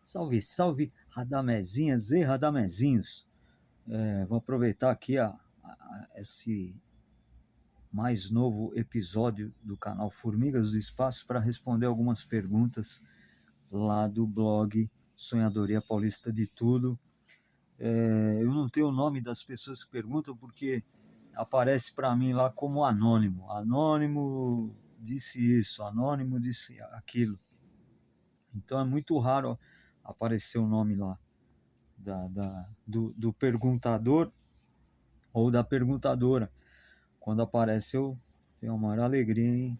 Salve, salve, Radamezinhas e Radamezinhos. Vou aproveitar aqui esse mais novo episódio do canal Formigas do Espaço para responder algumas perguntas lá do blog Sonhadoria Paulista de Tudo. Eu não tenho o nome das pessoas que perguntam porque aparece para mim lá como anônimo. Anônimo disse isso, anônimo disse aquilo. Então é muito raro aparecer o nome lá do perguntador ou da perguntadora. Quando aparece, eu tenho a maior alegria em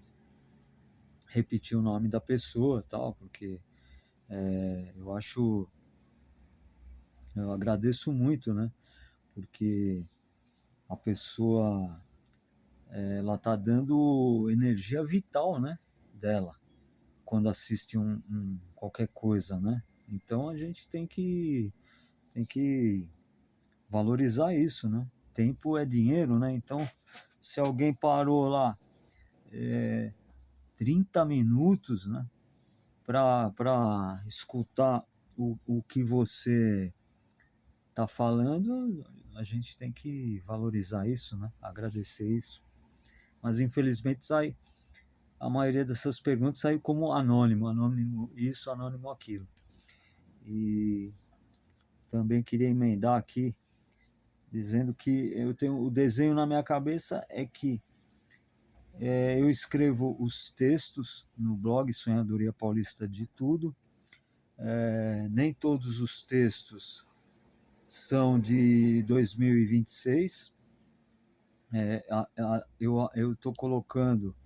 repetir o nome da pessoa, tal, porque eu acho, eu agradeço muito, né? Porque a pessoa, ela tá dando energia vital, né? Dela quando assiste qualquer coisa, né? Então a gente tem que valorizar isso, né? Tempo é dinheiro, né? Então, se alguém parou lá 30 minutos, né, para escutar o que você está falando, a gente tem que valorizar isso, né? Agradecer isso. Mas infelizmente a maioria dessas perguntas saiu como anônimo, anônimo isso, anônimo aquilo. E também queria emendar aqui dizendo que eu tenho o desenho na minha cabeça é que eu escrevo os textos no blog Sonhadoria Paulista de Tudo. Nem todos os textos são de 2026. Eu estou colocando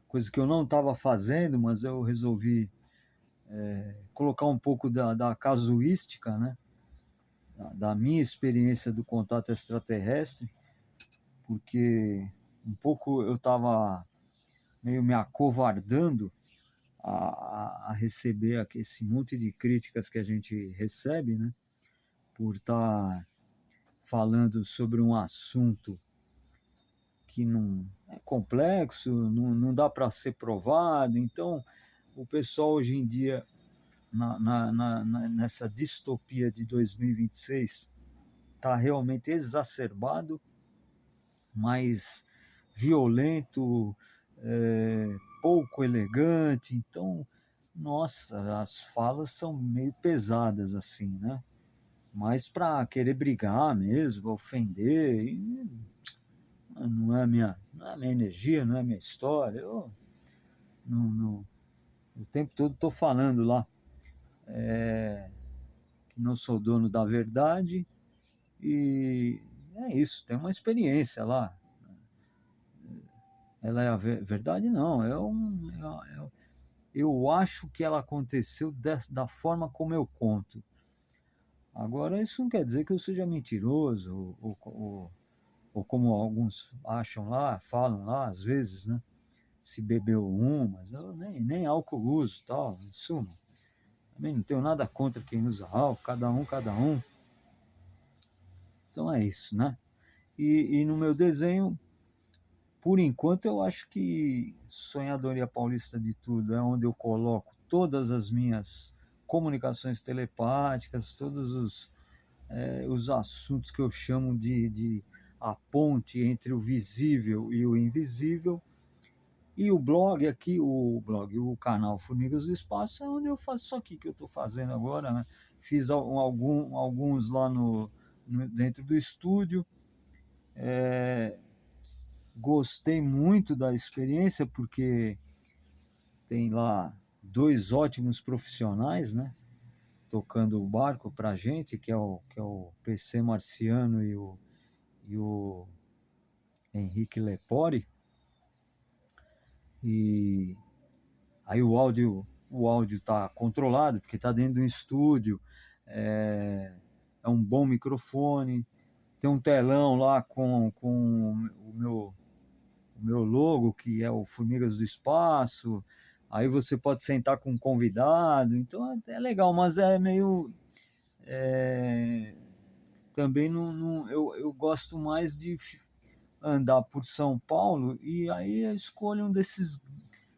coisas que eu não estava fazendo, mas eu resolvi colocar um pouco da casuística, né? Da minha experiência do contato extraterrestre, porque um pouco eu estava meio me acovardando a receber esse monte de críticas que a gente recebe, né? Por estar falando sobre um assunto que não é complexo, não dá para ser provado. Então, o pessoal hoje em dia, nessa distopia de 2026, está realmente exacerbado, mais violento, pouco elegante. Então, nossa, as falas são meio pesadas assim, né? Mas para querer brigar mesmo, ofender, e não é minha energia, não é minha história. Eu não, o tempo todo estou falando lá que não sou dono da verdade e é isso, tem uma experiência lá. Ela é a verdade? Não, eu acho que ela aconteceu da forma como eu conto. Agora, isso não quer dizer que eu seja mentiroso, ou como alguns acham lá, falam lá, às vezes, né? Se bebeu mas eu nem álcool uso, tal, em suma. Também não tenho nada contra quem usa álcool, cada um, cada um. Então é isso, né? E no meu desenho, por enquanto, eu acho que Sonhadoria Paulista de Tudo é onde eu coloco todas as minhas comunicações telepáticas, todos os assuntos que eu chamo de a ponte entre o visível e o invisível. E o blog aqui, o canal Formigas do Espaço, é onde eu faço isso aqui que eu estou fazendo agora, né? Fiz alguns lá dentro do estúdio. Gostei muito da experiência, porque tem lá dois ótimos profissionais, né? Tocando o barco para a gente, que é o PC Marciano e o Henrique Lepori. E aí o áudio está controlado, porque está dentro de um estúdio, é um bom microfone, tem um telão lá com o meu logo, que é o Formigas do Espaço. Aí você pode sentar com um convidado, então é legal, mas é meio. Também eu gosto mais de andar por São Paulo, e aí eu escolho um desses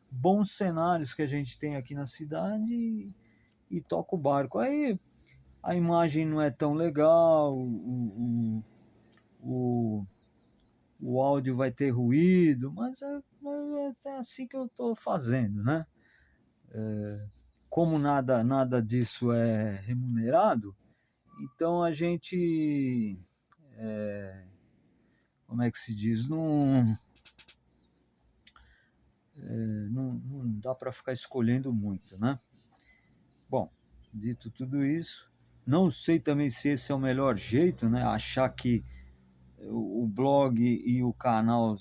bons cenários que a gente tem aqui na cidade e toca o barco. Aí a imagem não é tão legal, o, o áudio vai ter ruído, mas é até assim que eu estou fazendo, né? Como nada disso é remunerado, então a gente, como é que se diz, não dá para ficar escolhendo muito, né? Bom, dito tudo isso, não sei também se esse é o melhor jeito, né? Achar que o blog e o canal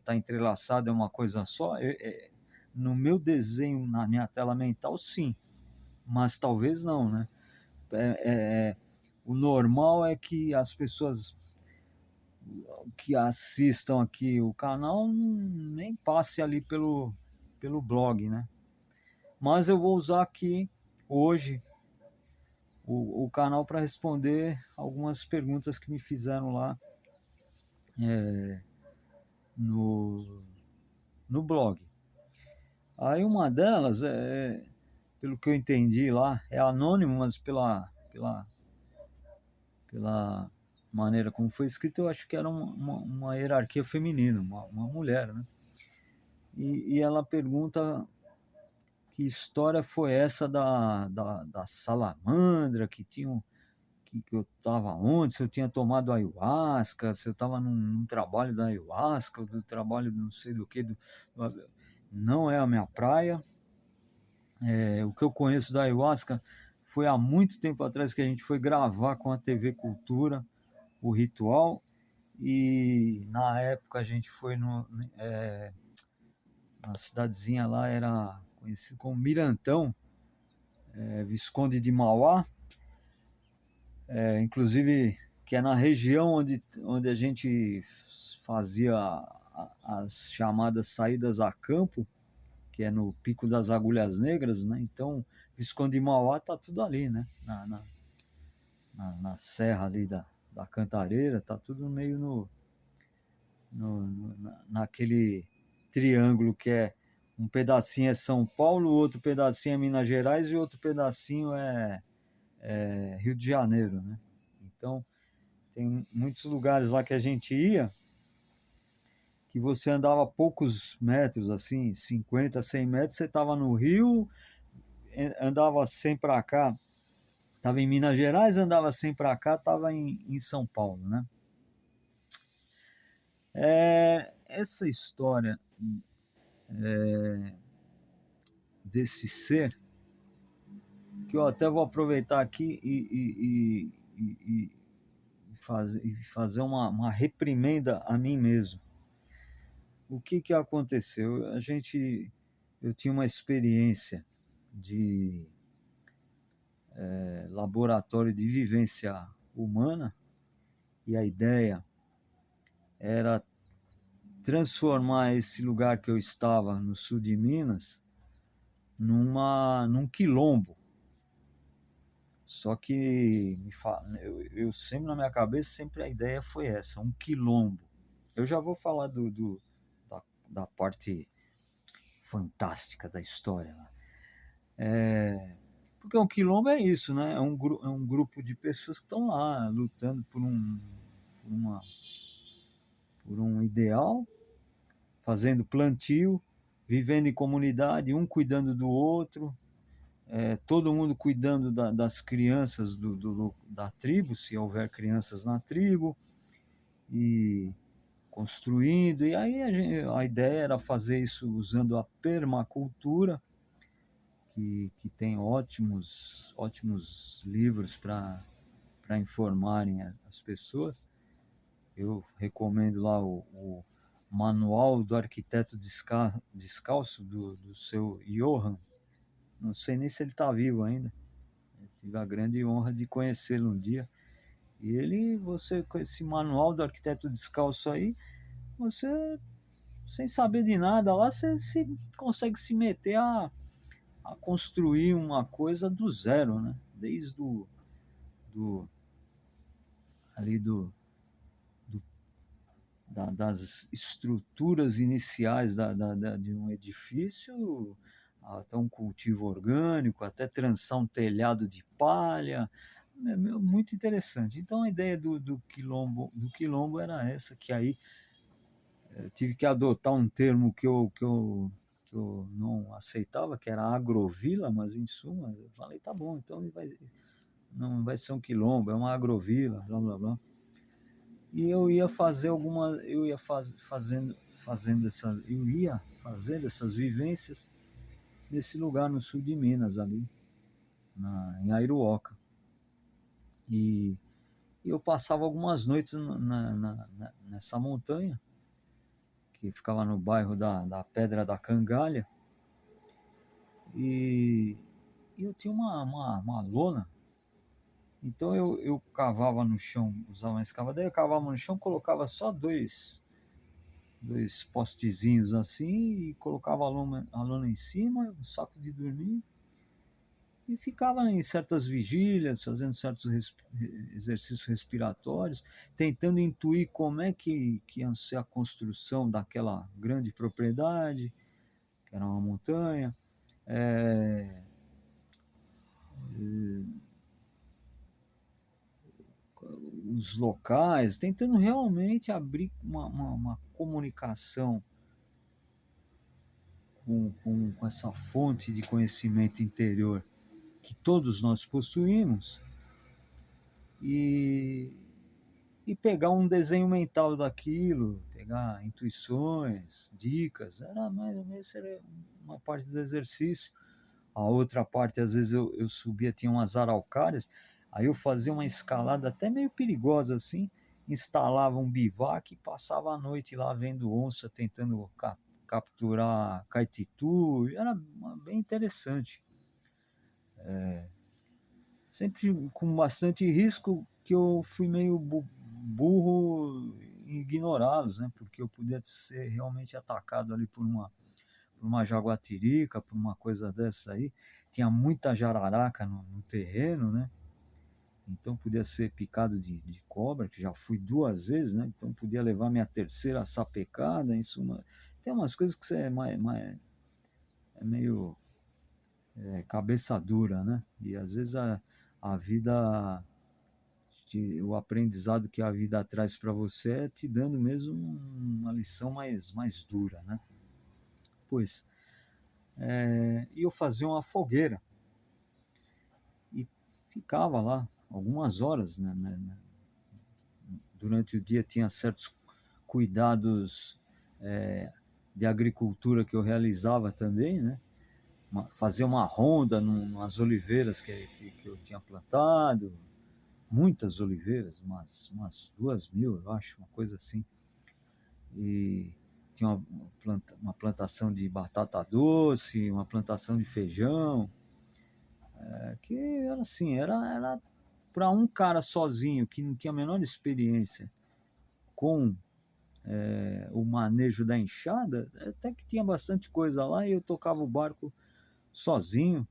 tá entrelaçado, é uma coisa só. No meu desenho, na minha tela mental, sim, mas talvez não, né? O normal é que as pessoas que assistam aqui o canal nem passe ali pelo blog, né? Mas eu vou usar aqui hoje o canal para responder algumas perguntas que me fizeram lá no, no blog. Aí uma delas, pelo que eu entendi lá, é anônimo, mas pela maneira como foi escrito, eu acho que era uma hierarquia feminina, uma mulher, né? E ela pergunta que história foi essa da salamandra, que eu estava onde, se eu tinha tomado ayahuasca, se eu estava num trabalho da ayahuasca, do trabalho não sei do que. Não é a minha praia. O que eu conheço da ayahuasca foi há muito tempo atrás que a gente foi gravar com a TV Cultura o ritual, e na época a gente foi na cidadezinha lá, era conhecido como Mirantão, Visconde de Mauá, inclusive que é na região onde a gente fazia as chamadas saídas a campo, que é no Pico das Agulhas Negras, né? Então, Visconde de Mauá tá tudo ali, né? Na serra ali da Cantareira, tá tudo meio naquele triângulo que é um pedacinho é São Paulo, outro pedacinho é Minas Gerais e outro pedacinho é Rio de Janeiro, né? Então, tem muitos lugares lá que a gente ia que você andava poucos metros, assim, 50, 100 metros, você estava no Rio, andava 100 para cá, estava em Minas Gerais, andava 100 para cá, estava em São Paulo, né? Essa história desse ser, que eu até vou aproveitar aqui e fazer uma reprimenda a mim mesmo. O que aconteceu? Eu tinha uma experiência de laboratório de vivência humana, e a ideia era transformar esse lugar que eu estava no sul de Minas num quilombo. Só que eu sempre, na minha cabeça, sempre a ideia foi essa, um quilombo. Eu já vou falar da parte fantástica da história. Porque um quilombo é isso, né? É um grupo de pessoas que estão lá lutando por, uma, por um ideal, fazendo plantio, vivendo em comunidade, um cuidando do outro, todo mundo cuidando das crianças da tribo, se houver crianças na tribo, e construindo. E aí a ideia era fazer isso usando a permacultura, que tem ótimos livros para informarem as pessoas. Eu recomendo lá o Manual do Arquiteto Descalço, do seu Johann. Não sei nem se ele está vivo ainda. Eu tive a grande honra de conhecê-lo um dia. E você com esse Manual do Arquiteto Descalço aí, você, sem saber de nada lá, você consegue se meter a construir uma coisa do zero, né? Desde do, ali do das estruturas iniciais de um edifício até um cultivo orgânico, até trançar um telhado de palha. Muito interessante. Então a ideia do quilombo era essa, que aí eu tive que adotar um termo que eu não aceitava, que era agrovila, mas em suma, eu falei, tá bom, então não vai ser um quilombo, é uma agrovila, blá blá blá. E eu ia fazer eu ia fazendo essas vivências nesse lugar no sul de Minas, ali, em Airuoca. E eu passava algumas noites nessa montanha, que ficava no bairro da Pedra da Cangalha, e eu tinha uma lona. Então eu cavava no chão, usava uma escavadeira, cavava no chão, colocava só dois postezinhos assim, e colocava a lona em cima, um saco de dormir, e ficava em certas vigílias, fazendo certos exercícios respiratórios, tentando intuir como é que ia ser a construção daquela grande propriedade, que era uma montanha, é, os locais, tentando realmente abrir uma comunicação com essa fonte de conhecimento interior que todos nós possuímos, e, e pegar um desenho mental daquilo, pegar intuições, dicas. Era mais ou menos, era uma parte do exercício. A outra parte, às vezes eu subia, tinha umas araucárias, aí eu fazia uma escalada até meio perigosa assim, instalava um bivac e passava a noite lá vendo onça, tentando capturar caititu. Era bem interessante. Sempre com bastante risco, que eu fui meio burro em ignorá-los, né? Porque eu podia ser realmente atacado ali por uma jaguatirica, por uma coisa dessa aí. Tinha muita jararaca no terreno, né? Então podia ser picado de cobra, que já fui 2 vezes, né? Então podia levar minha terceira sapecada, em suma. Tem umas coisas que você é meio cabeça dura, né? E às vezes a vida, o aprendizado que a vida traz para você é te dando mesmo uma lição mais dura, né? Pois, e eu fazia uma fogueira e ficava lá algumas horas, né? Durante o dia tinha certos cuidados de agricultura que eu realizava também, né? Fazer uma ronda nas oliveiras que eu tinha plantado, muitas oliveiras, umas 2.000, eu acho, uma coisa assim. E tinha uma plantação de batata doce, uma plantação de feijão, que era assim, era para um cara sozinho que não tinha a menor experiência com o manejo da enxada, até que tinha bastante coisa lá, e eu tocava o barco sozinho,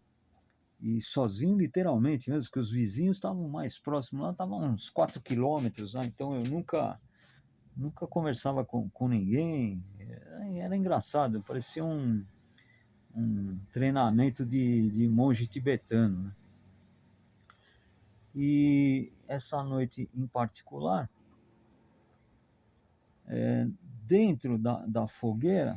e sozinho literalmente mesmo, que os vizinhos estavam mais próximos lá, estavam uns 4 quilômetros lá, então eu nunca conversava com ninguém. Era engraçado, parecia um treinamento de monge tibetano, né? E essa noite em particular, dentro da fogueira,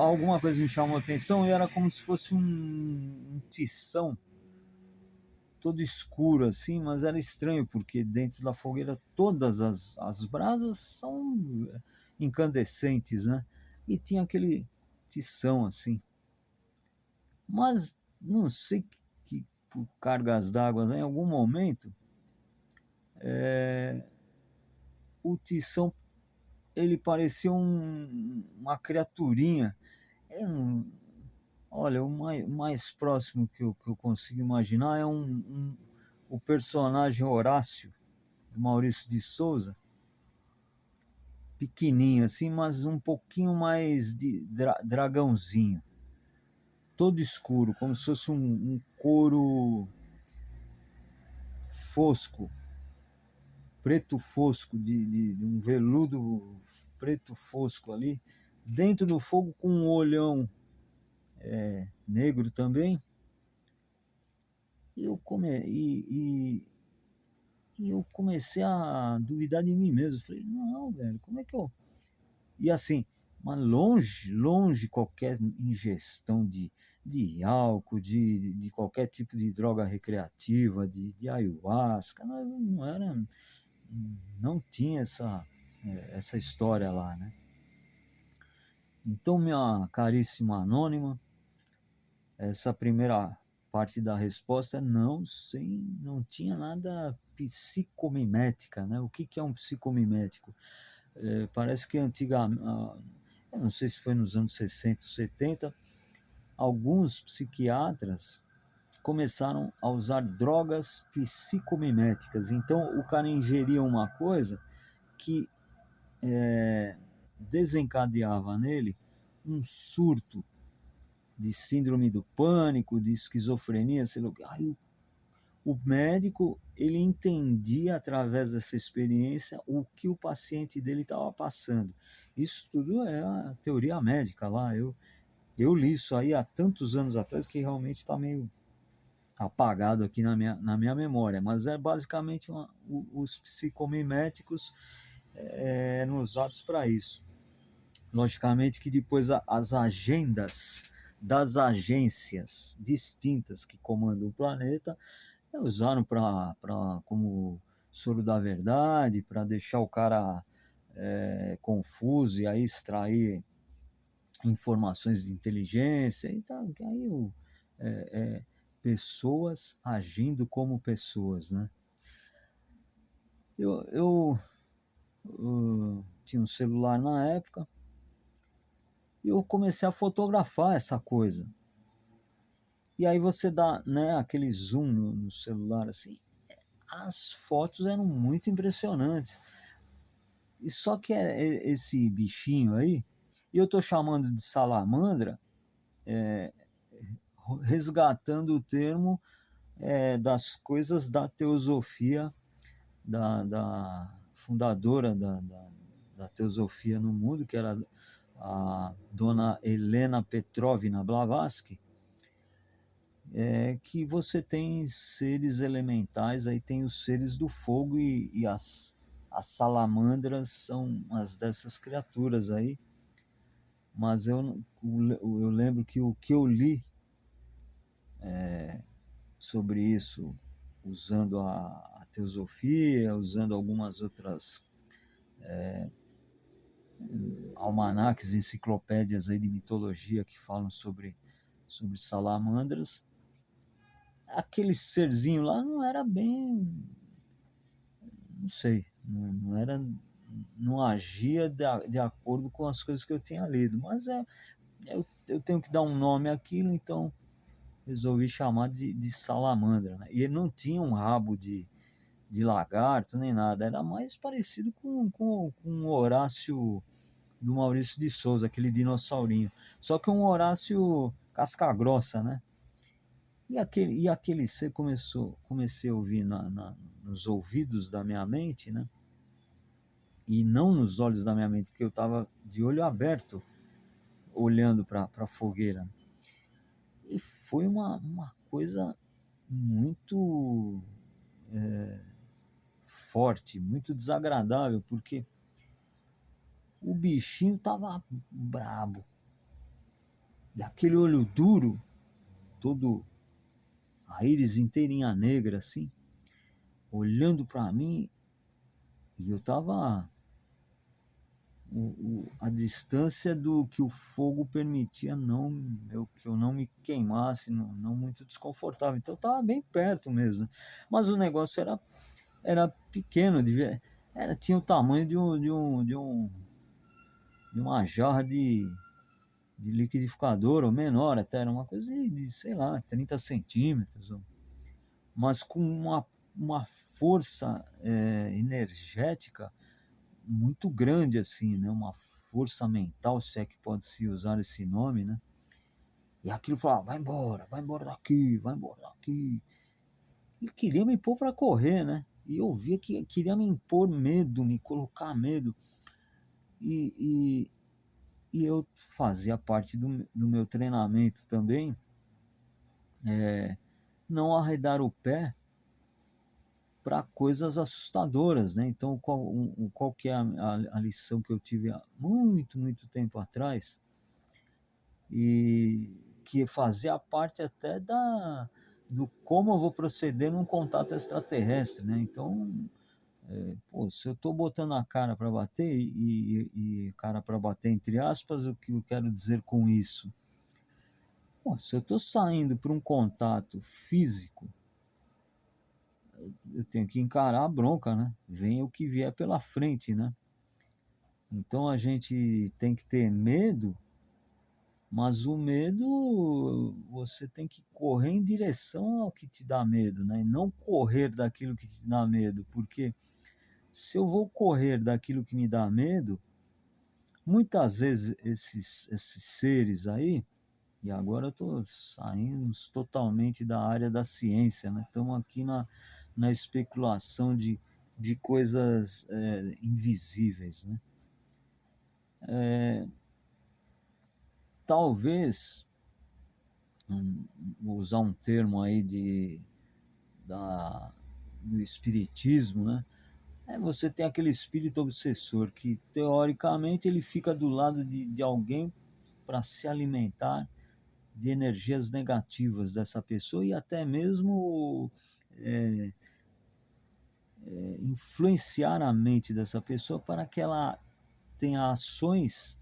alguma coisa me chamou a atenção, e era como se fosse um tição todo escuro assim, mas era estranho, porque dentro da fogueira todas as brasas são incandescentes, né? E tinha aquele tição assim. Mas não sei que por cargas d'água, né, em algum momento, o tição, ele parecia uma criaturinha. Olha, o mais próximo que eu consigo imaginar é o personagem Horácio, do Maurício de Souza, pequenininho assim, mas um pouquinho mais de dragãozinho, todo escuro, como se fosse um couro fosco, preto fosco, de um veludo preto fosco ali, dentro do fogo, com um olhão negro também, e eu, e eu comecei a duvidar de mim mesmo. Falei, não, velho, como é que eu. E assim, mas longe, longe qualquer ingestão de álcool, de qualquer tipo de droga recreativa, de ayahuasca, não era, não tinha essa história lá, né? Então, minha caríssima anônima, essa primeira parte da resposta é não, não tinha nada psicomimética, né? O que é um psicomimético? Parece que eu não sei se foi nos anos 60 ou 70, alguns psiquiatras começaram a usar drogas psicomiméticas. Então, o cara ingeria uma coisa que desencadeava nele um surto de síndrome do pânico, de esquizofrenia, sei lá. Aí o médico, ele entendia através dessa experiência o que o paciente dele estava passando. Isso tudo é a teoria médica lá. Eu li isso aí há tantos anos atrás que realmente está meio apagado aqui na minha memória, mas é basicamente os psicomiméticos eram usados para isso. Logicamente que depois as agendas das agências distintas que comandam o planeta usaram como soro da verdade, para deixar o cara confuso e aí extrair informações de inteligência e tal. Aí pessoas agindo como pessoas, né? Eu tinha um celular na época e eu comecei a fotografar essa coisa. E aí você dá, né, aquele zoom no celular assim, as fotos eram muito impressionantes. E só que esse bichinho aí, e eu tô chamando de salamandra, resgatando o termo das coisas da teosofia, da fundadora da teosofia no mundo, que era a dona Helena Petrovna Blavatsky, que você tem seres elementais, aí tem os seres do fogo e as salamandras são umas dessas criaturas aí, mas eu lembro que o que eu li sobre isso, usando a teosofia, usando algumas outras almanaques, enciclopédias aí de mitologia que falam sobre salamandras, aquele serzinho lá não era bem, não sei, não era, não agia de acordo com as coisas que eu tinha lido, mas eu tenho que dar um nome àquilo, então resolvi chamar de salamandra, né? E ele não tinha um rabo de lagarto nem nada, era mais parecido com o Horácio do Maurício de Souza, aquele dinossaurinho, só que um Horácio casca grossa, né? E aquele ser comecei a ouvir nos ouvidos da minha mente, né? E não nos olhos da minha mente, porque eu estava de olho aberto, olhando para a fogueira. E foi uma coisa muito forte, muito desagradável, porque o bichinho tava brabo. E aquele olho duro, todo a íris inteirinha negra assim, olhando para mim, e eu tava a distância do que o fogo permitia, que eu não me queimasse, não muito desconfortável. Então eu tava bem perto mesmo, né? Mas o negócio era pequeno, tinha o tamanho de uma jarra de liquidificador, ou menor até, era uma coisa de sei lá, 30 centímetros, mas com uma força energética muito grande, assim, né? Uma força mental, se é que pode se usar esse nome, né? E aquilo falava, vai embora daqui, vai embora daqui. E queria me pôr para correr, né? E eu via que queria me impor medo, me colocar medo. E E eu fazia parte do meu treinamento também, não arredar o pé para coisas assustadoras, né? Então, qual que é a lição que eu tive há muito, muito tempo atrás, e que fazia parte até do como eu vou proceder num contato extraterrestre, né? Então, pô, se eu estou botando a cara para bater, e cara para bater entre aspas, o que eu quero dizer com isso? Pô, se eu estou saindo para um contato físico, eu tenho que encarar a bronca, né? Venha o que vier pela frente, né? Então a gente tem que ter medo, mas o medo você tem que correr em direção ao que te dá medo, né? E não correr daquilo que te dá medo, porque se eu vou correr daquilo que me dá medo, muitas vezes esses seres aí, e agora eu estou saindo totalmente da área da ciência, né? Estamos aqui na especulação de coisas invisíveis, né? Talvez, vou usar um termo aí da, do espiritismo, né? Você tem aquele espírito obsessor que, teoricamente, ele fica do lado de alguém para se alimentar de energias negativas dessa pessoa, e até mesmo influenciar a mente dessa pessoa para que ela tenha ações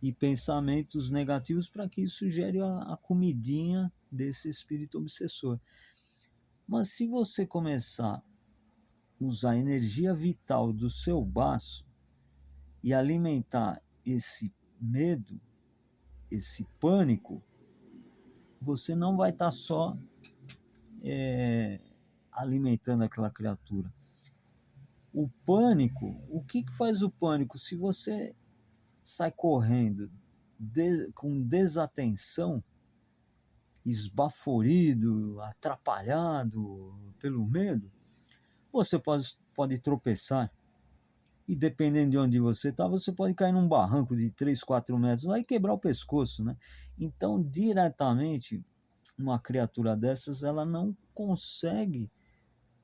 e pensamentos negativos, para que isso gere a comidinha desse espírito obsessor. Mas se você começar a usar a energia vital do seu baço e alimentar esse medo, esse pânico, você não vai estar só alimentando aquela criatura. O pânico, o que faz o pânico? Se você sai correndo com desatenção, esbaforido, atrapalhado pelo medo, você pode tropeçar. E dependendo de onde você está, você pode cair num barranco de 3, 4 metros lá e quebrar o pescoço, né? Então, diretamente, uma criatura dessas, ela não consegue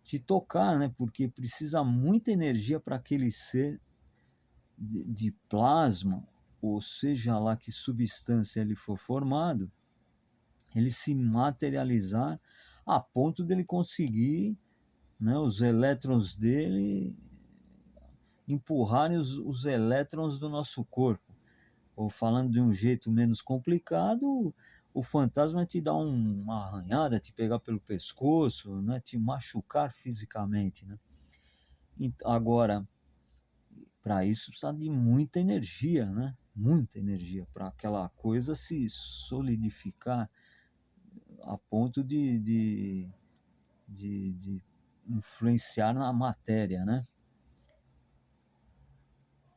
te tocar, né? Porque precisa muita energia para aquele ser de plasma, ou seja lá que substância ele for formado, ele se materializar a ponto dele conseguir, né, os elétrons dele empurrarem os elétrons do nosso corpo. Ou falando de um jeito menos complicado, o fantasma te dá uma arranhada, te pegar pelo pescoço, né, te machucar fisicamente, né? Agora, para isso precisa de muita energia, né? Muita energia para aquela coisa se solidificar a ponto de influenciar na matéria, né?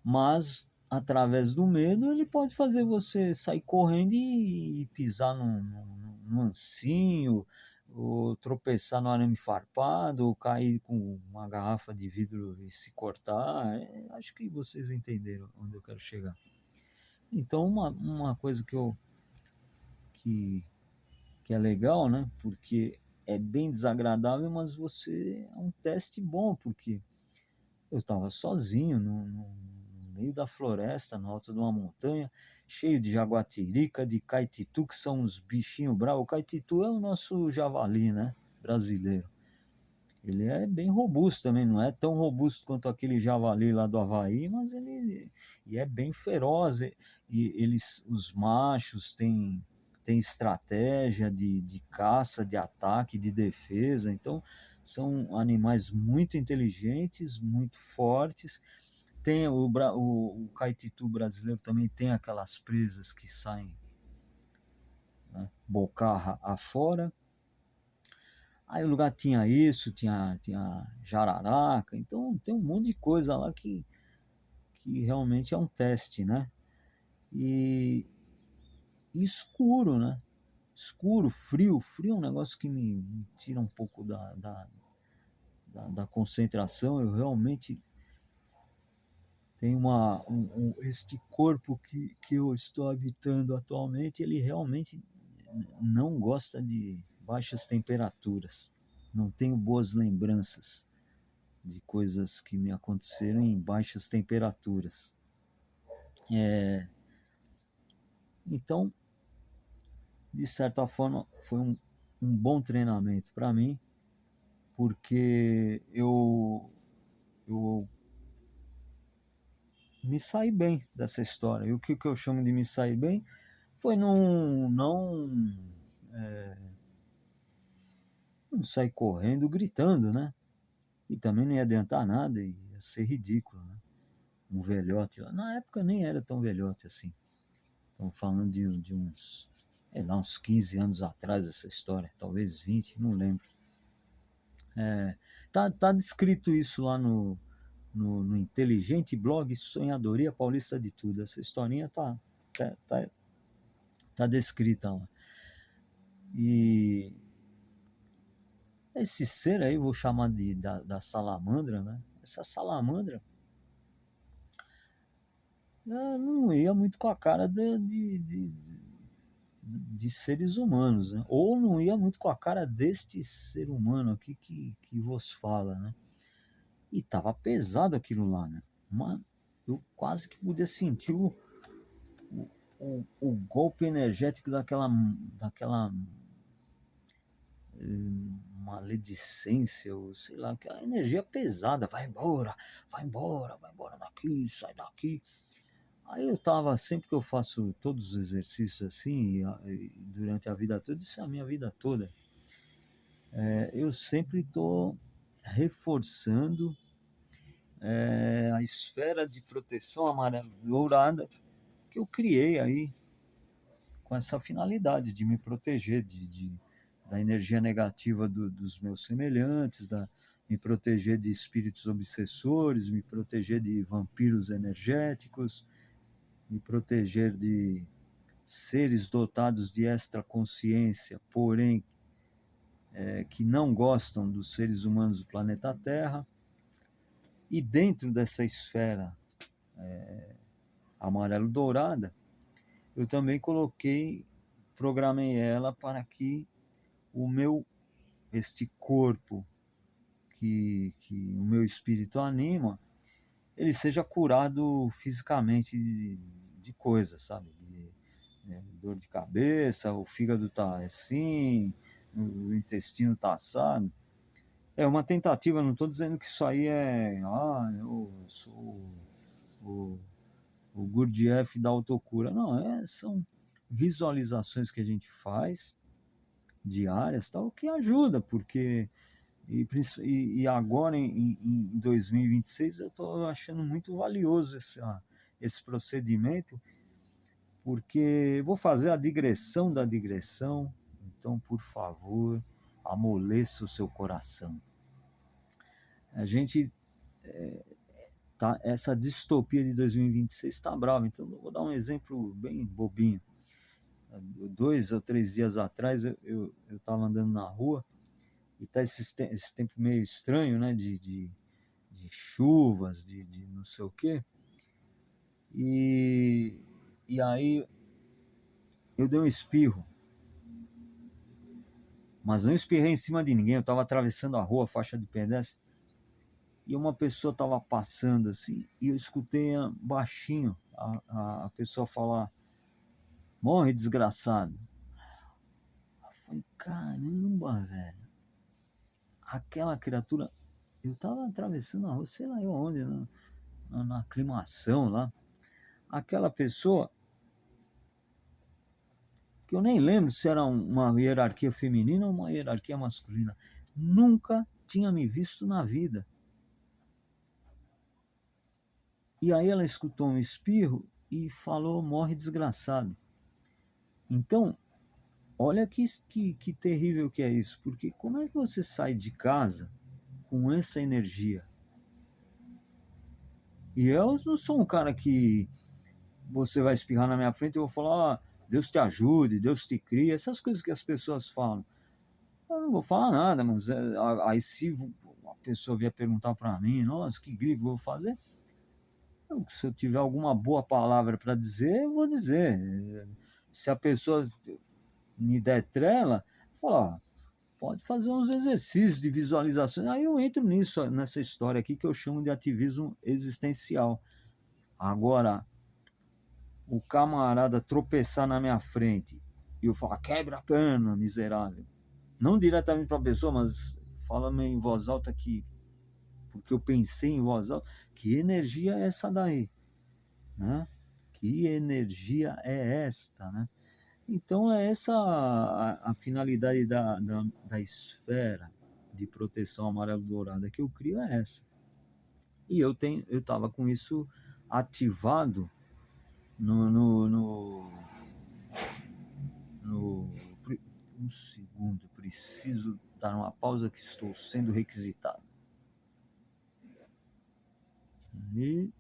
Mas através do medo ele pode fazer você sair correndo e pisar num ancinho, ou tropeçar no arame farpado, ou cair com uma garrafa de vidro e se cortar. Acho que vocês entenderam onde eu quero chegar. Então, uma coisa que, que é legal, né? Porque é bem desagradável, mas é um teste bom, porque eu estava sozinho no meio da floresta, no alto de uma montanha, cheio de jaguatirica, de caititu, que são uns bichinhos bravos. O caititu é o nosso javali, né? Brasileiro. Ele é bem robusto também, não é tão robusto quanto aquele javali lá do Havaí, mas ele e é bem feroz. Os machos têm estratégia de caça, de ataque, de defesa. Então, são animais muito inteligentes, muito fortes. Tem o caititu brasileiro também tem aquelas presas que saem, né, bocarra afora. Aí o lugar tinha isso, tinha jararaca, então tem um monte de coisa lá que realmente é um teste, né? E, e escuro, né? Escuro, frio. Frio é um negócio que me tira um pouco da concentração. Eu realmente tem este corpo que eu estou habitando atualmente, ele realmente não gosta de baixas temperaturas. Não tenho boas lembranças de coisas que me aconteceram em baixas temperaturas. Então, de certa forma, foi um bom treinamento para mim, porque eu me saí bem dessa história. E o que eu chamo de me sair bem foi não sair correndo, gritando, né? E também não ia adiantar nada, ia ser ridículo, né? Um velhote lá. Na época nem era tão velhote assim. Estamos falando de uns, sei lá, uns 15 anos atrás essa história, talvez 20, não lembro. Tá descrito isso lá no inteligente blog Sonhadoria Paulista de Tudo. Essa historinha tá, tá, tá descrita lá. E esse ser aí, vou chamar da salamandra, né? Essa salamandra não ia muito com a cara de seres humanos, né? Ou não ia muito com a cara deste ser humano aqui que vos fala, né? E tava pesado aquilo lá, né? Eu quase que podia sentir o golpe energético daquela maledicência, ou sei lá, aquela energia pesada. Vai embora, vai embora daqui, sai daqui. Aí eu tava, sempre que eu faço todos os exercícios assim, e durante a vida toda, isso é a minha vida toda, eu sempre tô reforçando a esfera de proteção amarela dourada que eu criei aí com essa finalidade de me proteger da energia negativa dos meus semelhantes, me proteger de espíritos obsessores, me proteger de vampiros energéticos, me proteger de seres dotados de extra consciência, porém que não gostam dos seres humanos do planeta Terra. E dentro dessa esfera amarelo-dourada, eu também programei ela para que este corpo que o meu espírito anima, ele seja curado fisicamente de coisas, sabe? Dor de cabeça, o fígado tá assim, o intestino tá assado. É uma tentativa, não estou dizendo que isso aí eu sou o, o Gurdjieff da autocura. Não, são visualizações que a gente faz diárias, tal, que ajuda, porque e agora em 2026 eu estou achando muito valioso esse procedimento, porque vou fazer a digressão da digressão, então por favor, amoleça o seu coração. A gente essa distopia de 2026 está brava, então eu vou dar um exemplo bem bobinho. 2 ou 3 dias atrás eu estava andando na rua e tá esse tempo meio estranho, né, de chuvas, de não sei o quê. E aí eu dei um espirro, mas não espirrei em cima de ninguém. Eu estava atravessando a rua, faixa de pedestre, e uma pessoa estava passando assim, e eu escutei baixinho a pessoa falar: morre, desgraçado. Eu falei: caramba, velho, aquela criatura. Eu estava atravessando a rua, sei lá eu onde, na aclimação lá. Aquela pessoa, que eu nem lembro se era uma hierarquia feminina ou uma hierarquia masculina, nunca tinha me visto na vida. E aí ela escutou um espirro e falou: morre, desgraçado. Então, olha que terrível que é isso, porque como é que você sai de casa com essa energia? E eu não sou um cara que você vai espirrar na minha frente e eu vou falar: Deus te ajude, Deus te cria, essas coisas que as pessoas falam. Eu não vou falar nada, mas aí se a pessoa vier perguntar para mim: nossa, que gripe eu vou fazer? Se eu tiver alguma boa palavra para dizer, eu vou dizer. Se a pessoa me der trela, falar, pode fazer uns exercícios de visualização. Aí eu entro nisso, nessa história aqui que eu chamo de ativismo existencial. Agora, o camarada tropeçar na minha frente e eu falar, quebra a perna, miserável. Não diretamente para a pessoa, mas fala em voz alta que, porque eu pensei em voz alta, que energia é essa daí? Né? Que energia é esta? Né? Então é essa a finalidade da esfera de proteção amarelo-dourada que eu crio é essa. E eu estava com isso ativado no um segundo, preciso dar uma pausa que estou sendo requisitado. E